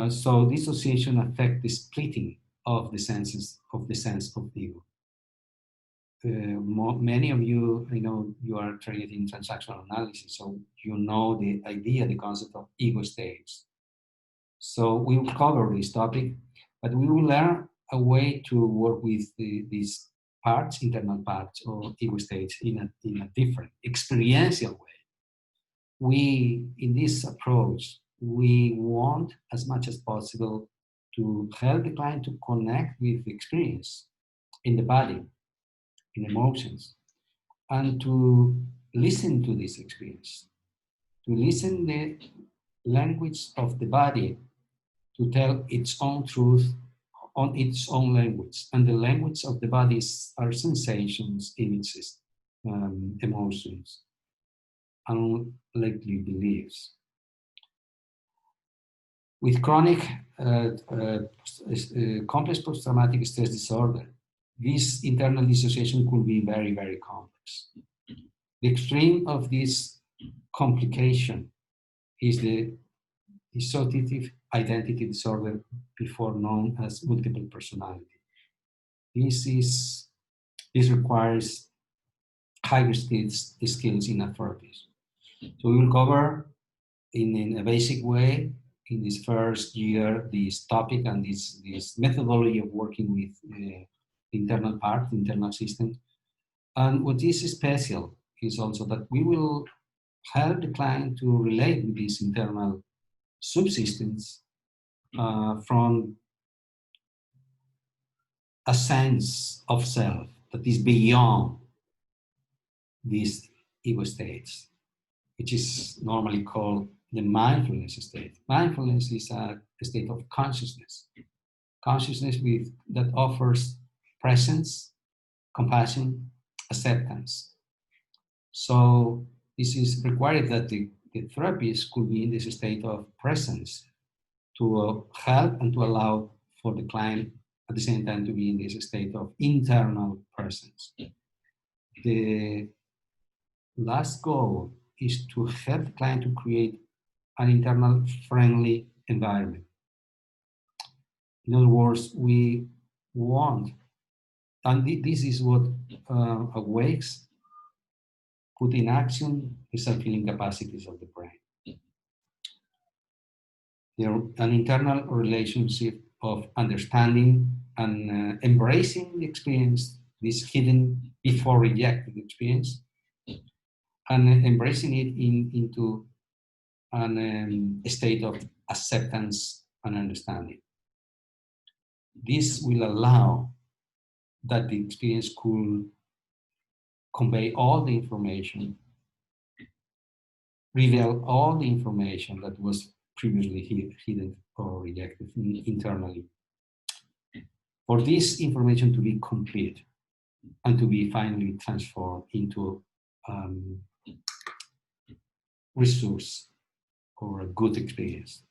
So dissociation affects the splitting of the senses, of the sense of ego. Many of you, I know you are trained in transactional analysis, so you know the idea, the concept of ego states. So we will cover this topic, but we will learn a way to work with these parts, internal parts, or ego states in a different, experiential way. We, in this approach, we want as much as possible to help the client to connect with the experience in the body, in emotions, and to listen to this experience, to listen the language of the body to tell its own truth on its own language. And the language of the body are sensations, images, emotions, unlikely beliefs. With chronic complex post-traumatic stress disorder, this internal dissociation could be very, very complex. The extreme of this complication is the dissociative identity disorder, before known as multiple personality. This requires higher skills in a therapist. So we will cover in a basic way in this first year this topic and this methodology of working with internal part, internal system. And what is special is also that we will help the client to relate with these internal subsystems from a sense of self that is beyond these ego states, which is normally called the mindfulness state. Mindfulness is a state of consciousness that offers presence, compassion, acceptance. So this is required that the therapist could be in this state of presence to help and to allow for the client at the same time to be in this state of internal presence. The last goal is to help the client to create an internal friendly environment. In other words, we want, and this is what awakes, put in action the self-healing capacities of the brain. An internal relationship of understanding and embracing the experience, this hidden before rejected experience, and embracing it into a state of acceptance and understanding. This will allow that the experience could convey all the information, reveal all the information that was previously hidden or rejected internally. For this information to be complete and to be finally transformed into resource or a good experience.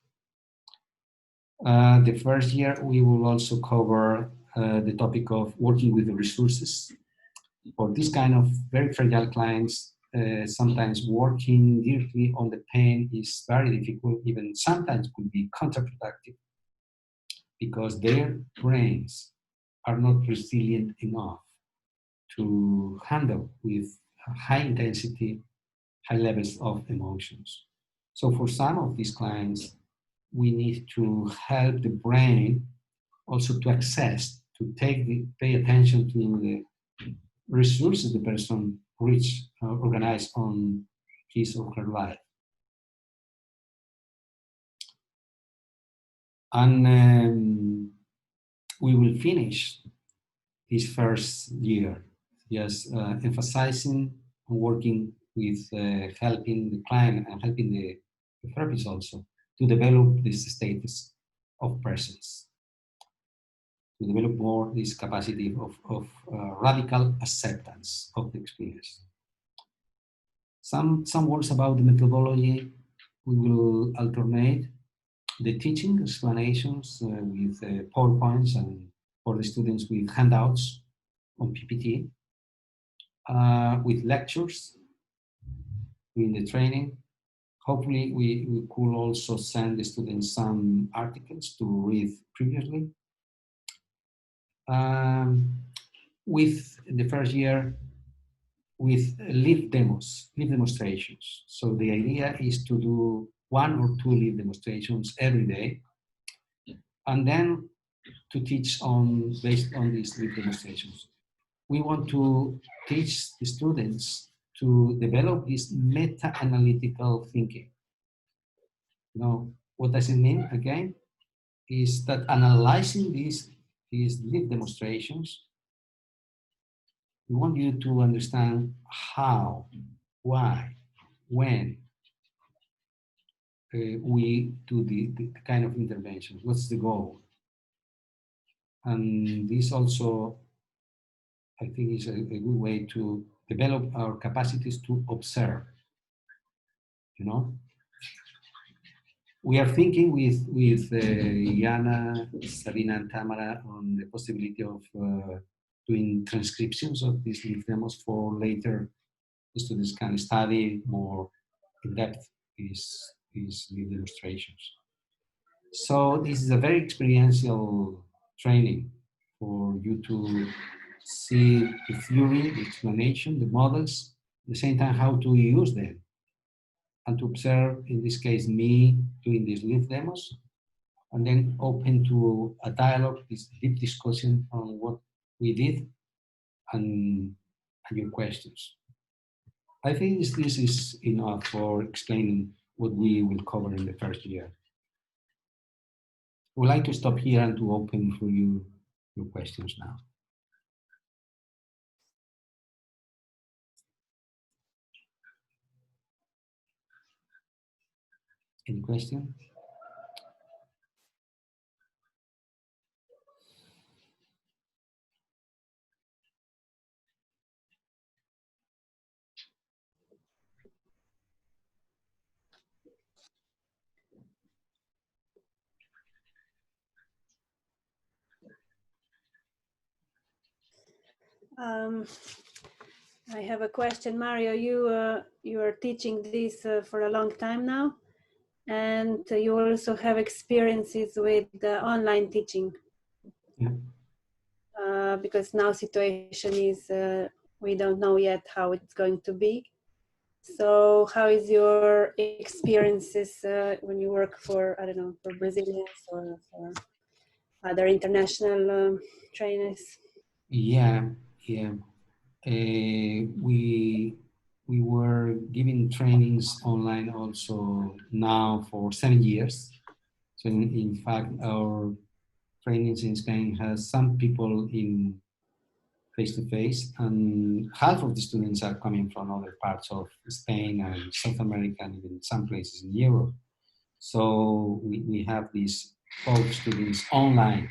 The first year, we will also cover the topic of working with the resources. For this kind of very fragile clients, sometimes working directly on the pain is very difficult, even sometimes could be counterproductive, because their brains are not resilient enough to handle with high intensity, high levels of emotions. So for some of these clients, we need to help the brain also to access, to pay attention to the resources the person organize on his or her life. And we will finish this first year just emphasizing and working with helping the client and helping the therapist also to develop this status of presence, to develop more this capacity of radical acceptance of the experience. Some words about the methodology. We will alternate the teaching explanations with PowerPoints, and for the students with handouts on PPT, with lectures in the training, Hopefully, we could also send the students some articles to read previously. With the first year, with live demos, live demonstrations. So the idea is to do 1 or 2 live demonstrations every day, and then to teach based on these live demonstrations. We want to teach the students to develop this meta-analytical thinking. You know, what does it mean again? Is that analyzing these live demonstrations, we want you to understand how, why, when we do the kind of interventions. What's the goal? And this also, I think, is a good way to develop our capacities to observe. You know, we are thinking with Yana, Sabina, and Tamara on the possibility of doing transcriptions of these live demos for later students can study more in depth these live demonstrations. So this is a very experiential training for you to see the theory, the explanation, the models, at the same time how to use them, and to observe, in this case, me doing these live demos, and then open to a dialogue, this deep discussion on what we did and your questions. I think this is enough for explaining what we will cover in the first year. I would like to stop here and to open for you your questions now. Any question? I have a question, Mario. You are teaching this for a long time now, and you also have experiences with online teaching. Yeah. Because now situation is we don't know yet how it's going to be. So how is your experiences when you work for, I don't know, for Brazilians or for other international trainers? Yeah. We were giving trainings online also now for 7 years. So in fact, our trainings in Spain has some people in face-to-face, and half of the students are coming from other parts of Spain and South America and even some places in Europe. So we have these both students online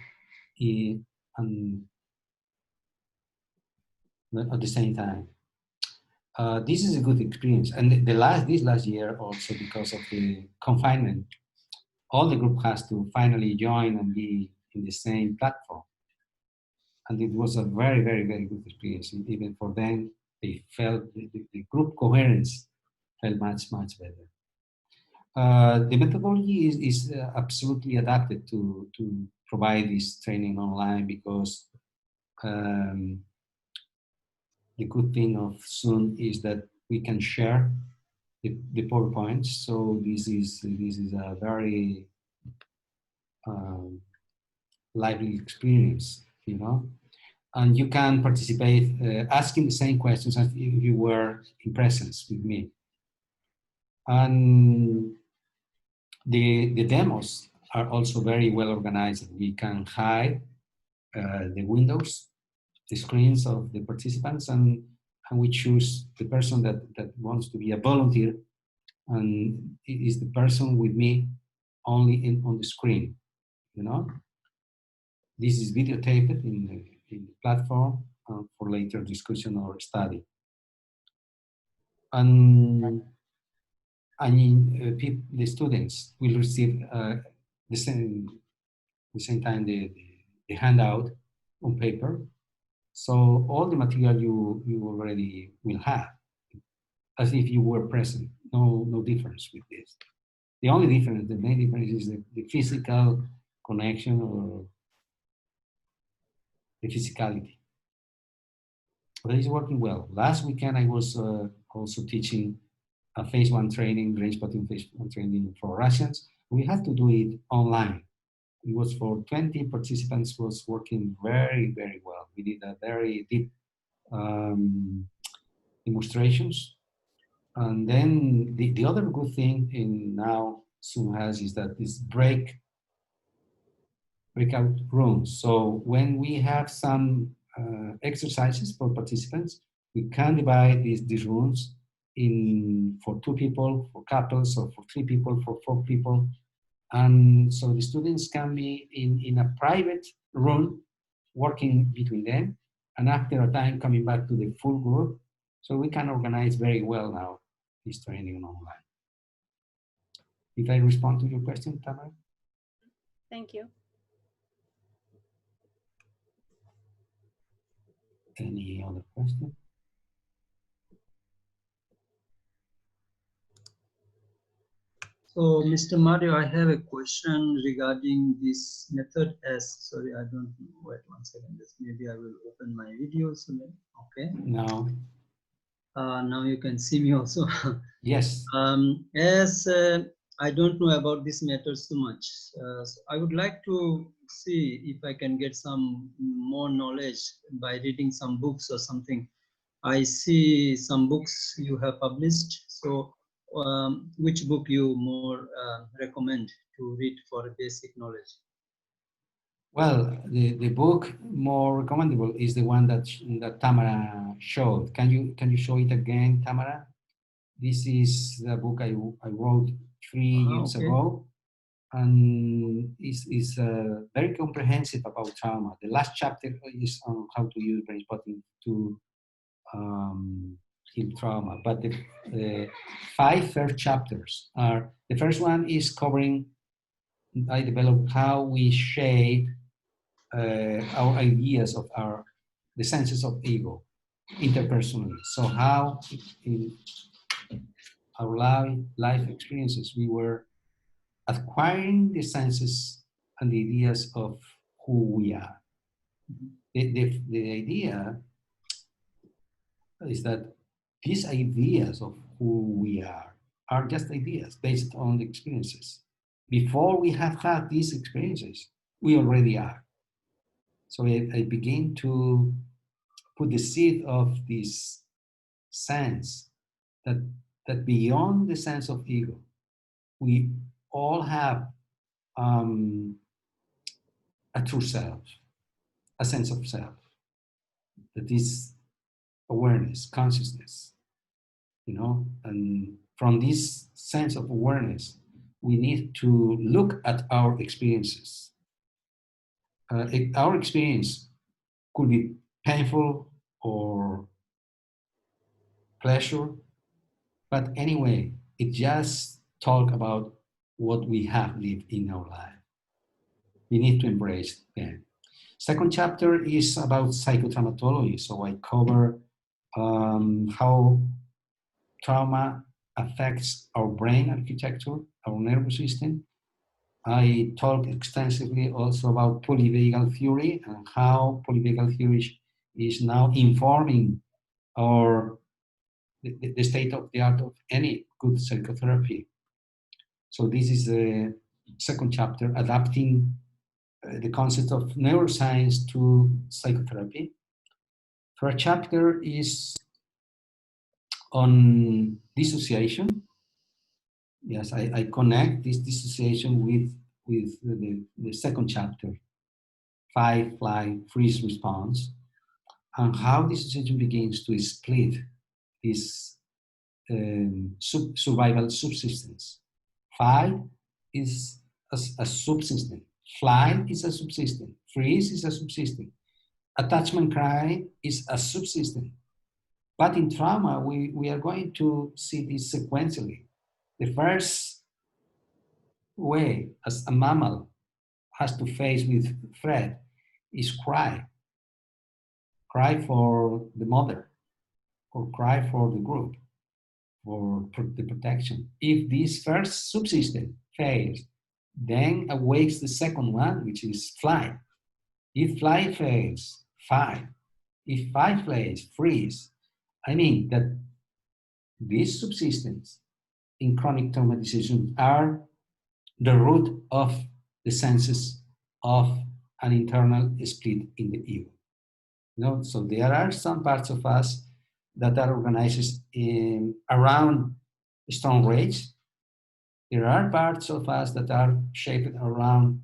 and at the same time. This is a good experience, and this last year also, because of the confinement, all the group has to finally join and be in the same platform, and it was a very, very, very good experience. Even for them, they felt the group coherence felt much, much better. The methodology is absolutely adapted to provide this training online, because the good thing of Zoom is that we can share the PowerPoints. So this is a very lively experience, you know. And you can participate asking the same questions as if you were in presence with me. And the demos are also very well organized. We can hide the windows, the screens of the participants, and we choose the person that wants to be a volunteer, and it is the person with me only on the screen, you know. This is videotaped in the platform for later discussion or study. And the students will receive the same time the handout on paper. So all the material you already will have, as if you were present no difference with this. The only difference, the main difference is the physical connection or the physicality. But it's working well. Last weekend, I was also teaching a phase 1 training, brain spotting phase 1 training for Russians. We had to do it online. It was for 20 participants, was working very, very well. We did a very deep demonstrations. And then the other good thing in now Zoom has is that this breakout rooms. So when we have some exercises for participants, we can divide these rooms in for 2 people, for couples, or for 3 people, for 4 people. And so the students can be in a private room working between them, and after a time coming back to the full group. So we can organize very well now this training online. Did I respond to your question, Tamara? Thank you. Any other question? So, Mr. Mario, I have a question regarding this method S. Sorry, I don't know. Wait 1 second. Maybe I will open my video. So, okay. No. Now you can see me also. Yes. As I don't know about this matter so much, so I would like to see if I can get some more knowledge by reading some books or something. I see some books you have published. So, which book you more recommend to read for basic knowledge? Well, the book more recommendable is the one that Tamara showed. Can you show it again, Tamara? This is the book I wrote 3 years ago, and is very comprehensive about trauma. The last chapter is on how to use brain spotting to heal trauma. But the 5 first chapters are, the first one is covering, I developed how we shape our ideas of the senses of ego interpersonally. So how in our life experiences we were acquiring the senses and the ideas of who we are. The idea is that these ideas of who we are just ideas based on the experiences. Before we have had these experiences, we already are. So I begin to put the seed of this sense that beyond the sense of ego, we all have a true self, a sense of self, that is awareness, consciousness, and from this sense of awareness, we need to look at our experiences. Our experience could be painful or pleasure, but anyway, it just talk about what we have lived in our life. We need to embrace them. Second chapter is about psychotraumatology, so I cover how trauma affects our brain architecture, our nervous system. I talk extensively also about polyvagal theory and how polyvagal theory is now informing the state of the art of any good psychotherapy. So this is the second chapter, adapting the concept of neuroscience to psychotherapy. Third chapter is on dissociation. Yes, I connect this dissociation with the second chapter, fight, flight, freeze response, and how dissociation begins to split this survival subsistence. Fight is a subsystem. Flight is a subsystem. Freeze is a subsystem. Attachment cry is a subsystem. But in trauma, we are going to see this sequentially. The first way as a mammal has to face with threat is cry. Cry for the mother or cry for the group, for the protection. If this first subsystem fails, then awakes the second one, which is flight. If flight fails, fight. If fight fails, freeze. I mean that these subsystems in chronic traumatization are the root of the senses of an internal split in the ego. So there are some parts of us that are organized around strong rage. There are parts of us that are shaped around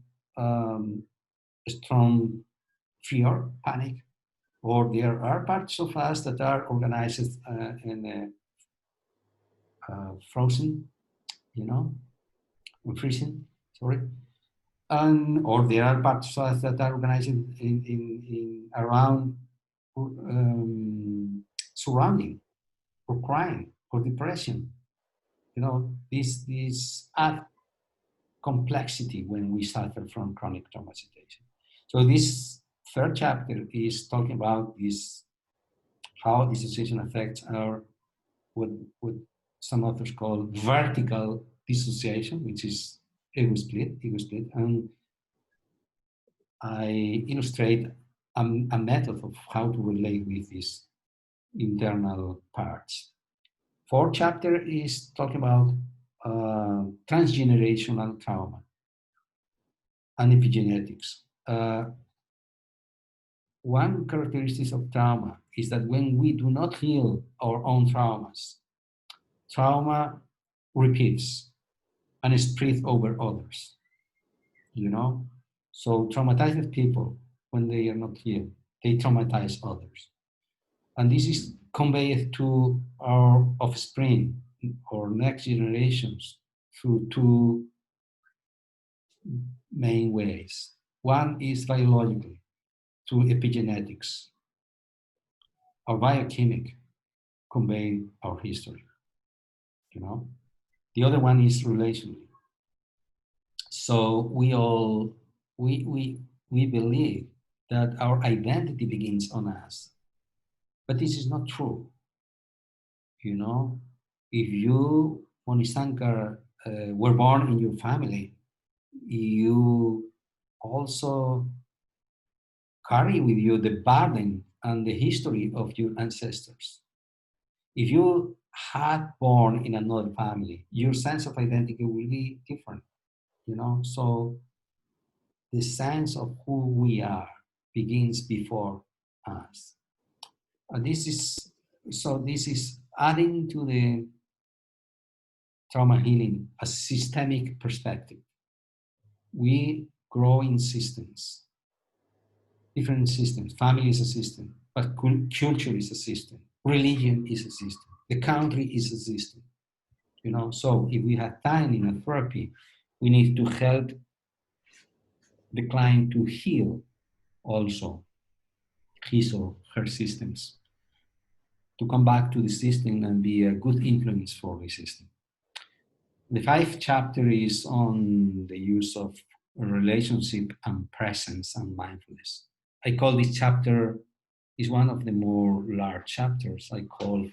strong fear, panic, or there are parts of us that are organized in frozen, freezing, sorry. Or there are parts of us that are organized in around surrounding, or crying, or depression. These add complexity when we suffer from chronic traumatization. So this third chapter is talking about how dissociation affects our what some authors call vertical dissociation, which is ego split, and I illustrate a method of how to relate with these internal parts. Fourth chapter is talking about transgenerational trauma and epigenetics. One characteristic of trauma is that when we do not heal our own traumas, trauma repeats and spreads over others. So traumatized people, when they are not healed, they traumatize others. And this is conveyed to our offspring or next generations through two main ways. One is biologically, through epigenetics. Our biochemic convey our history. The other one is relationally. So we believe that our identity begins on us, but this is not true. If you, Monisankar, were born in your family, you also carry with you the burden and the history of your ancestors. If you had born in another family, your sense of identity will be different. So the sense of who we are begins before us. This is adding to the trauma healing a systemic perspective. We grow in systems, different systems. Family is a system, but culture is a system. Religion is a system. The country is a system. So if we have time in a therapy, we need to help the client to heal also his or her systems, to come back to the system and be a good influence for the system. The 5th chapter is on the use of relationship and presence and mindfulness. I call this chapter is one of the more large chapters. I call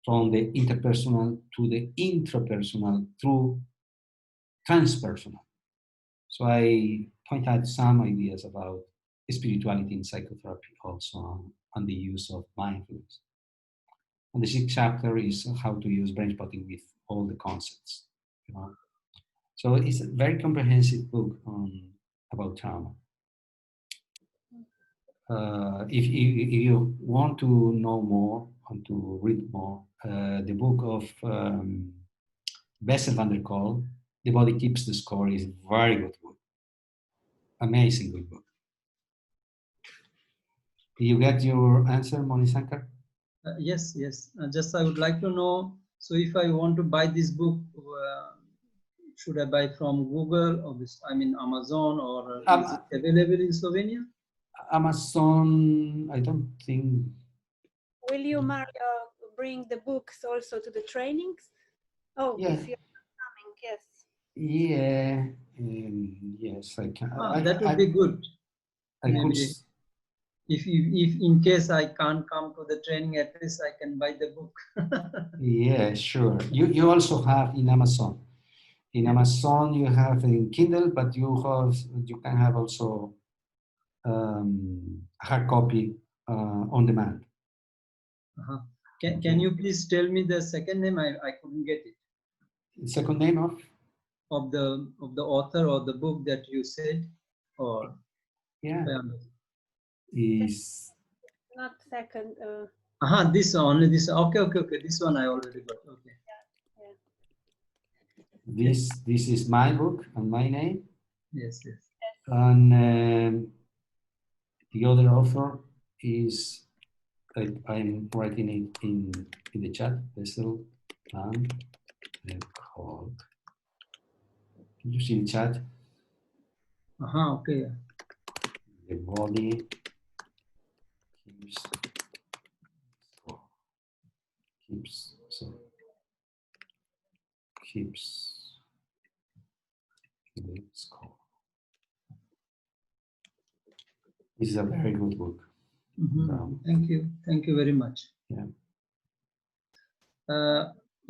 from the interpersonal to the intrapersonal through transpersonal. So I point out some ideas about spirituality in psychotherapy also, and the use of mindfulness. And the 6th chapter is how to use brain spotting with all the concepts. So it's a very comprehensive book about trauma. If you want to know more and to read more, the book of Bessel van der Kolk, The Body Keeps the Score, is a very good book. Amazing good book. Did you get your answer, Monisankar? Yes. Just I would like to know, so if I want to buy this book, should I buy from Google or Amazon, or is it available in Slovenia? Amazon, I don't think. Will you, Mario, bring the books also to the trainings? Oh, yeah. If you're coming, yes. Yeah, yes, I can. That would be good. if in case I can't come to the training, at least I can buy the book. Yeah, sure. You also have in Amazon. In Amazon, you have in Kindle, but you can have also hard copy on demand. Uh-huh. Can you please tell me the second name? I couldn't get it. Second name Of the author or the book that you said, or yeah is Not second. this only this. Okay. This one I already got. Okay. Yeah. this is my book and my name. Yes. And the other author is I'm writing it in the chat. Vessel and called. Can you see the chat? Okay. The body keeps the score. This is a very good book. Thank you very much. Yeah.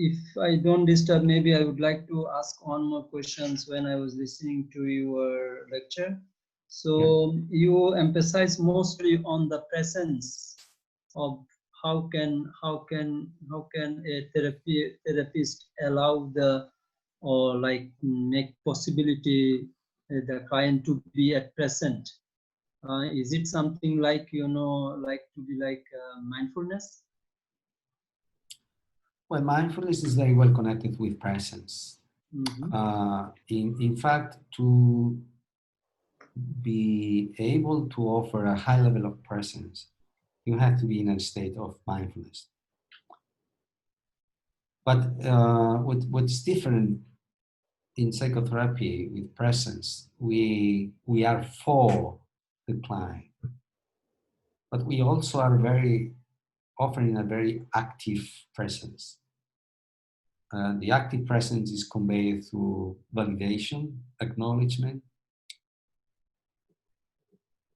If I don't disturb, maybe I would like to ask one more questions when I was listening to your lecture. So you emphasize mostly on the presence of how can a therapist allow the, or like make possibility the client to be at present. Is it something like, like to be like mindfulness? Well, mindfulness is very well connected with presence. In fact, to be able to offer a high level of presence, you have to be in a state of mindfulness. But what's different in psychotherapy with presence, we are for the client, but we also are very offering a very active presence. The active presence is conveyed through validation, acknowledgement,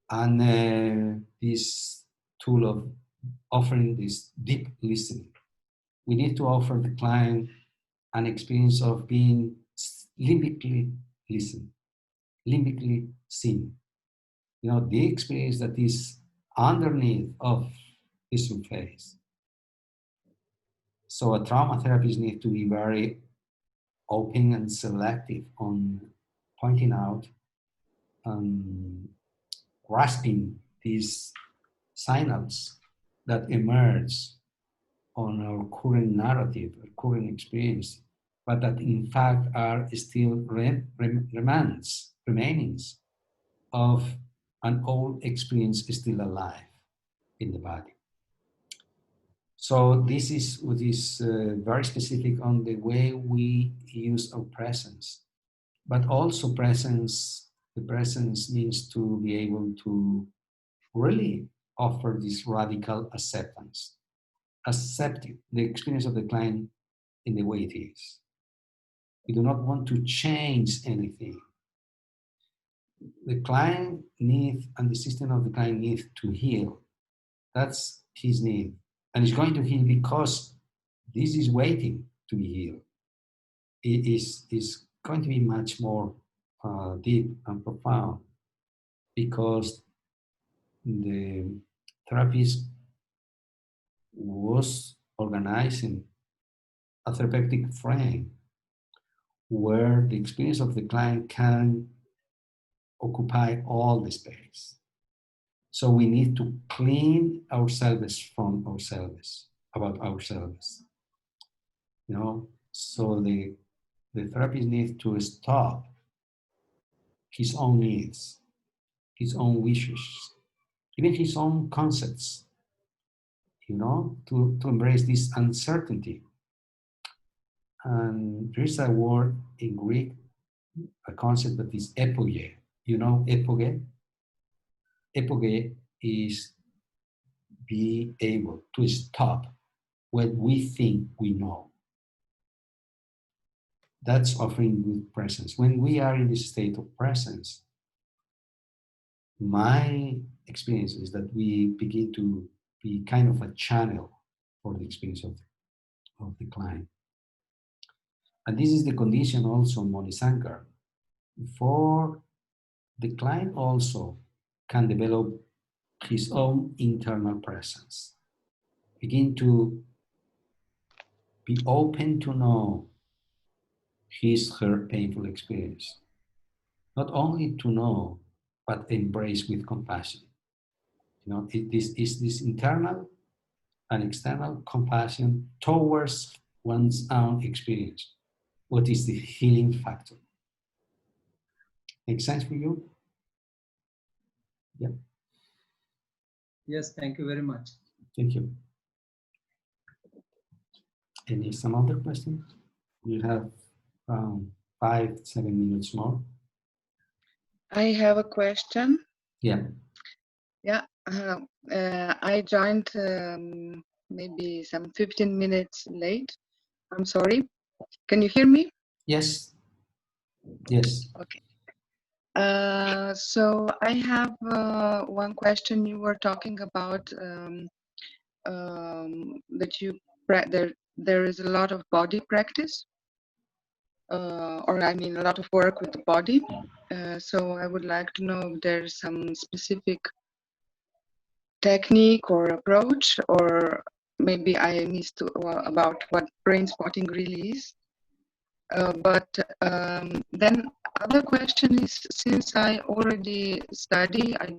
and this tool of offering this deep listening. We need to offer the client an experience of being limbically listened, limbically seen. The experience that is underneath of the surface. So a trauma therapist needs to be very open and selective on pointing out and grasping these signals that emerge on our current narrative, our current experience, but that in fact are still remainings of an old experience still alive in the body. So this is what is very specific on the way we use our presence, but also the presence means to be able to really offer this radical acceptance, accepting the experience of the client in the way it is. We do not want to change anything. The client needs, and the system of the client needs to heal. That's his need. And he's going to heal because this is waiting to be healed. It is going to be much more deep and profound because the therapist was organizing a therapeutic frame where the experience of the client can occupy all the space. So we need to clean ourselves from ourselves, about ourselves. So the therapist needs to stop his own needs, his own wishes, even his own concepts, to embrace this uncertainty. And there's a word in Greek, a concept that is epoge. Epoge? Epoge is be able to stop what we think we know. That's offering good presence. When we are in this state of presence, my experience is that we begin to be kind of a channel for the experience of the client. And this is the condition also, Monisankar, for the client also can develop his own internal presence, begin to be open to know his, her painful experience, not only to know, but embrace with compassion. You know, it is this internal and external compassion towards one's own experience. What is the healing factor? Make sense for you? Yeah. Yes, thank you very much. Thank you. Any some other questions? We have 5-7 minutes more. I have a question. Yeah. Yeah, I joined maybe some 15 minutes late. I'm sorry. Can you hear me? Yes. Yes. Okay. So I have one question. You were talking about that there is a lot of body practice, or I mean a lot of work with the body. So I would like to know if there's some specific technique or approach, or maybe I missed about what brain spotting really is. But then other question is, since I already study, I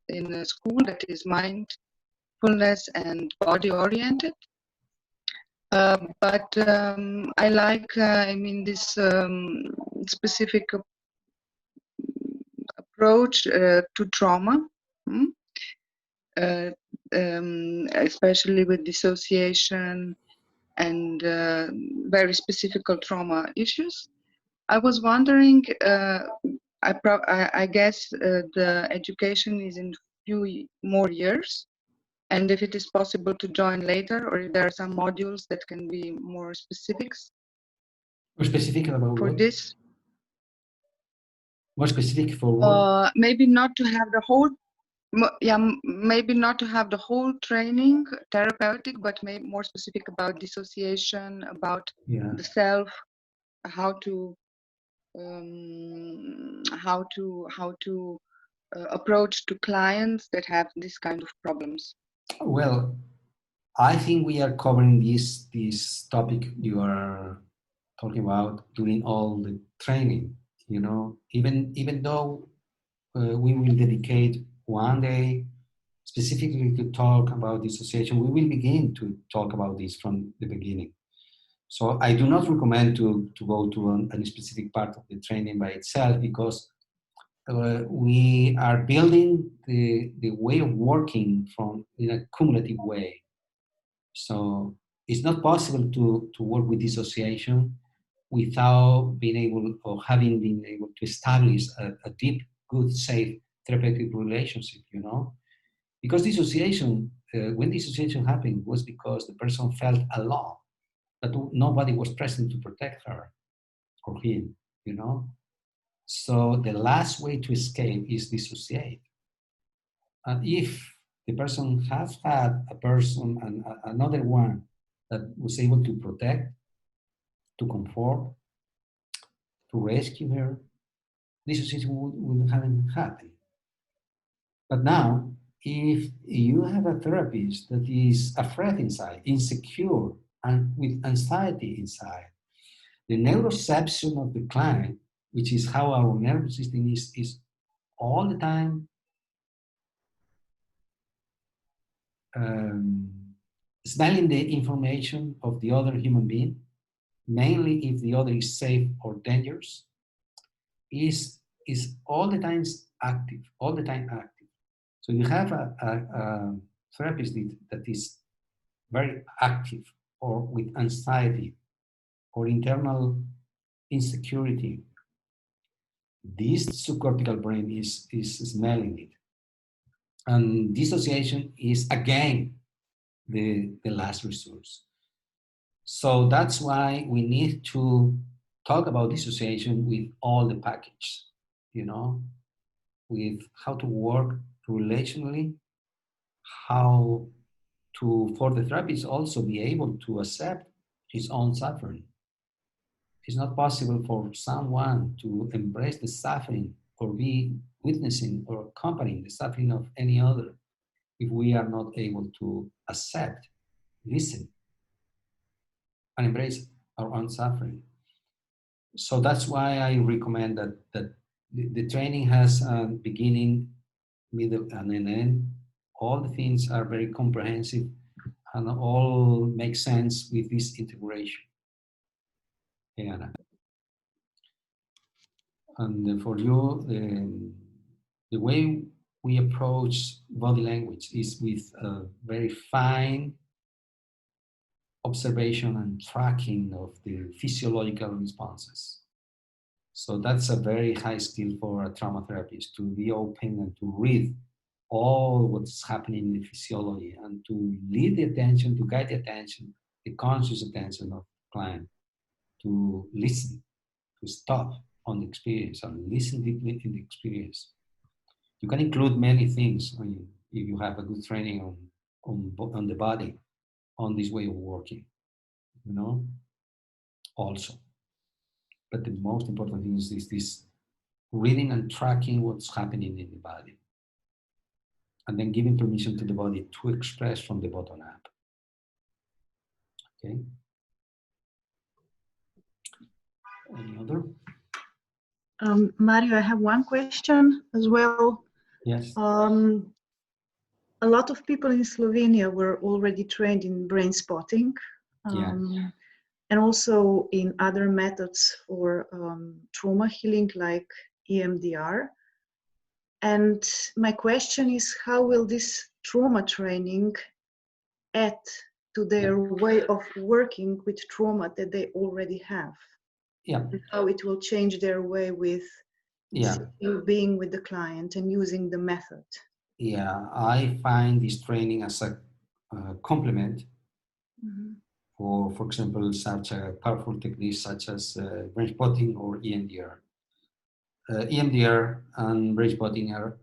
in a school that is mindfulness and body oriented. But I like, I mean, this specific approach to trauma. Especially with dissociation and very specific trauma issues. I was wondering, I guess the education is in few more years, and if it is possible to join later, or if there are some modules that can be more specifics. More specific about for what? this. More specific for what? Maybe not to have the whole. Yeah, maybe not to have the whole training therapeutic, but maybe more specific about dissociation, about the self, how to approach to clients that have this kind of problems. Well, I think we are covering this topic you are talking about during all the training. You know, even though we will dedicate one day specifically to talk about dissociation, we will begin to talk about this from the beginning. So I do not recommend to go to a specific part of the training by itself, because we are building the way of working in a cumulative way. So it's not possible to work with dissociation without being able, or having been able to establish a deep, good, safe therapeutic relationship, you know? Because dissociation, when dissociation happened, was because the person felt alone, that nobody was present to protect her or him, you know? So the last way to escape is dissociate. And if the person has had a person and another one that was able to protect, to comfort, to rescue her, dissociation wouldn't have happened. But now, if you have a therapist that is afraid inside, insecure, and with anxiety inside, the neuroception of the client, which is how our nervous system is all the time smelling the information of the other human being, mainly if the other is safe or dangerous, is all the time active, all the time active. So you have a therapist that is very active, or with anxiety or internal insecurity. This subcortical brain is smelling it. And dissociation is again the last resource. So that's why we need to talk about dissociation with all the package, you know. with how to work relationally, how to, for the therapist also be able to accept his own suffering. It's not possible for someone to embrace the suffering or be witnessing or accompanying the suffering of any other if we are not able to accept, listen, and embrace our own suffering. So that's why I recommend that the training has a beginning, middle, and an end. All the things are very comprehensive and all make sense with this integration. Yeah. And for you, the way we approach body language is with a very fine observation and tracking of the physiological responses. So that's a very high skill for a trauma therapist, to be open and to read all what's happening in the physiology and to lead the attention, to guide the attention, the conscious attention of the client, to listen, to stop on the experience and listen deeply in the experience. You can include many things. I mean, if you have a good training on the body, on this way of working, you know, also. But the most important thing is this reading and tracking what's happening in the body. And then giving permission to the body to express from the bottom up. Okay. Any other? Mario, I have one question as well. Yes. A lot of people in Slovenia were already trained in brain spotting, Yeah. and also in other methods for trauma healing like EMDR. And my question is, how will this trauma training add to their way of working with trauma that they already have? Yeah. And how it will change their way with being with the client and using the method? Yeah, I find this training as a complement for example, such a powerful techniques such as brain spotting or EMDR. EMDR and brain spotting are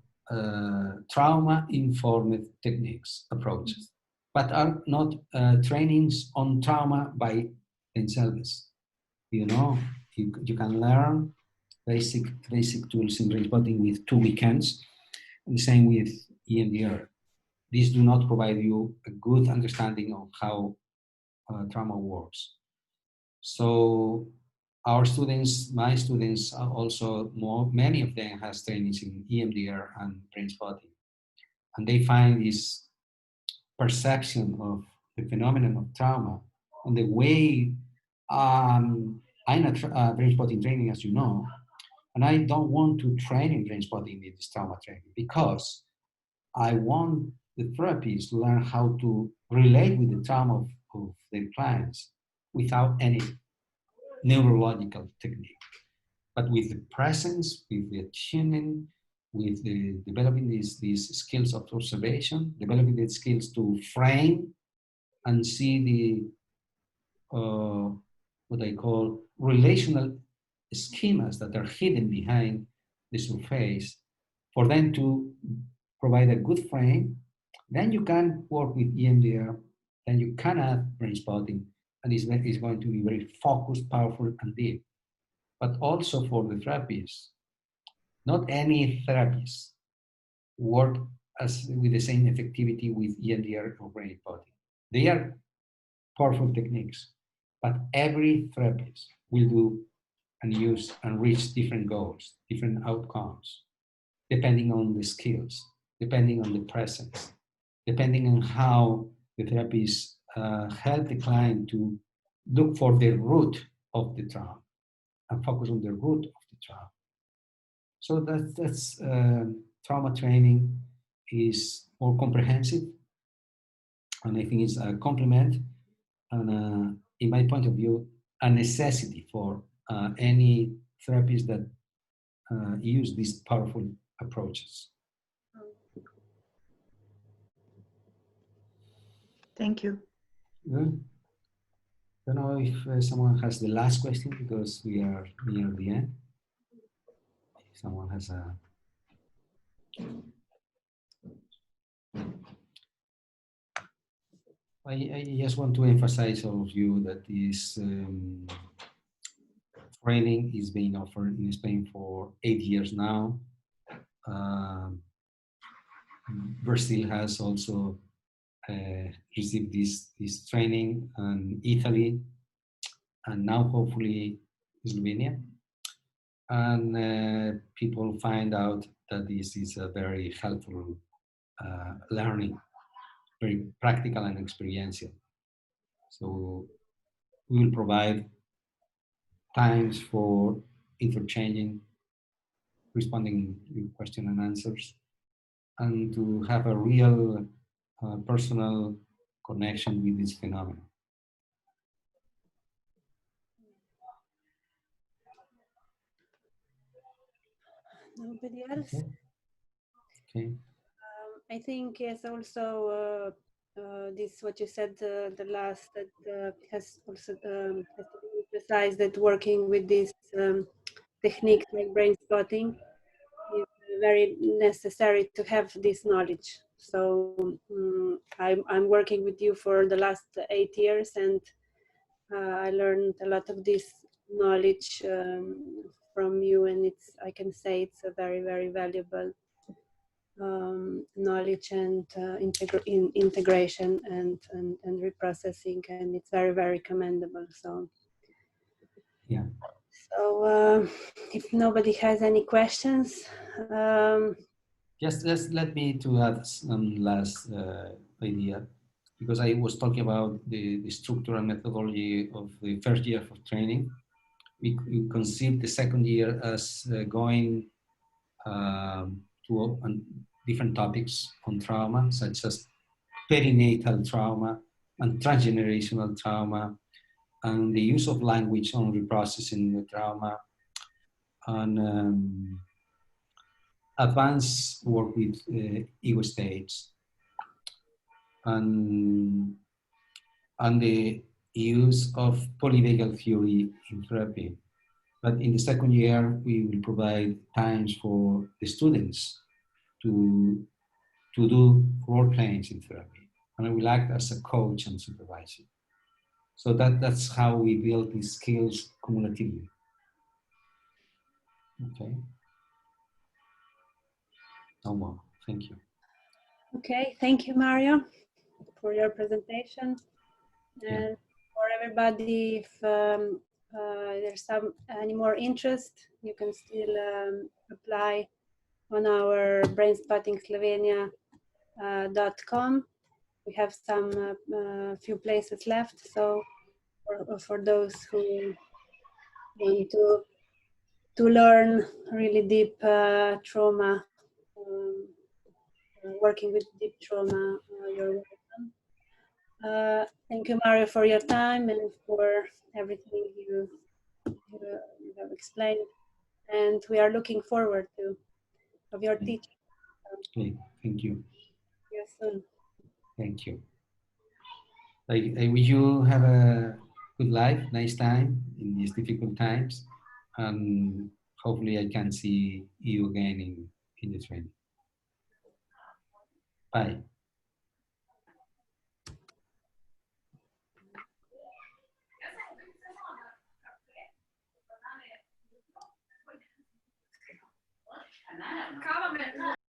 trauma-informed techniques, approaches, but are not trainings on trauma by themselves. You know, you can learn basic tools in brain spotting with 2 weekends, and the same with EMDR. These do not provide you a good understanding of how trauma works. So our students, my students, are also many of them has trainings in EMDR and brain spotting, and they find this perception of the phenomenon of trauma and the way I'm a brain spotting training, as you know, and I don't want to train in brain spotting in this trauma training because I want the therapists to learn how to relate with the trauma of their clients without any neurological technique, but with the presence, with the attuning, with the developing these skills of observation, developing the skills to frame and see the what I call relational schemas that are hidden behind the surface, for them to provide a good frame. Then you can work with EMDR, then you can add brain spotting, and it's going to be very focused, powerful, and deep. But also for the therapists, not any therapists work with the same effectivity with EMDR or brain spotting. They are powerful techniques, but every therapist will do and use and reach different goals, different outcomes, depending on the skills, depending on the presence, depending on how the therapists help the client to look for the root of the trauma and focus on the root of the trauma. So that's trauma training is more comprehensive, and I think it's a complement and, in my point of view, a necessity for any therapist that use these powerful approaches. Thank you. Good. I don't know if someone has the last question because we are near the end. If someone has a... I just want to emphasize all of you that this training is being offered in Spain for 8 years now. Brazil has also received this training, and Italy, and now hopefully Slovenia. And people find out that this is a very helpful learning, very practical and experiential. So we will provide times for interchanging, responding to question and answers, and to have a real personal connection with this phenomenon. Nobody else? Okay. I think yes, also this what you said the last, that has also has to be emphasized, that working with these techniques like brain spotting is very necessary to have this knowledge. So I'm working with you for the last 8 years, and I learned a lot of this knowledge from you, and I can say it's a very, very valuable knowledge and integration and reprocessing, and it's very, very commendable. So yeah. So if nobody has any questions, just let me to add some last idea, because I was talking about the structure and methodology of the first year of training. We conceived the second year as going to different topics on trauma, such as perinatal trauma and transgenerational trauma, and the use of language on reprocessing the trauma, and advanced work with ego states, and the use of polyvagal theory in therapy. But in the second year, we will provide times for the students to do role playing in therapy, and I will act as a coach and supervisor. So that's how we build these skills cumulatively. Okay. No more. Thank you. okay, thank you, Mario, for your presentation. Yeah. And for everybody, if there's any more interest, you can still apply on our brainspottingslovenia.com. We have some few places left, so for those who want to learn really deep trauma, working with deep trauma, you're welcome. Thank you, Mario, for your time and for everything you have explained. And we are looking forward to of your teaching. Okay. Thank you. See you soon. Thank you. I wish you have a good life, nice time in these difficult times, and hopefully I can see you again in the training. Bye.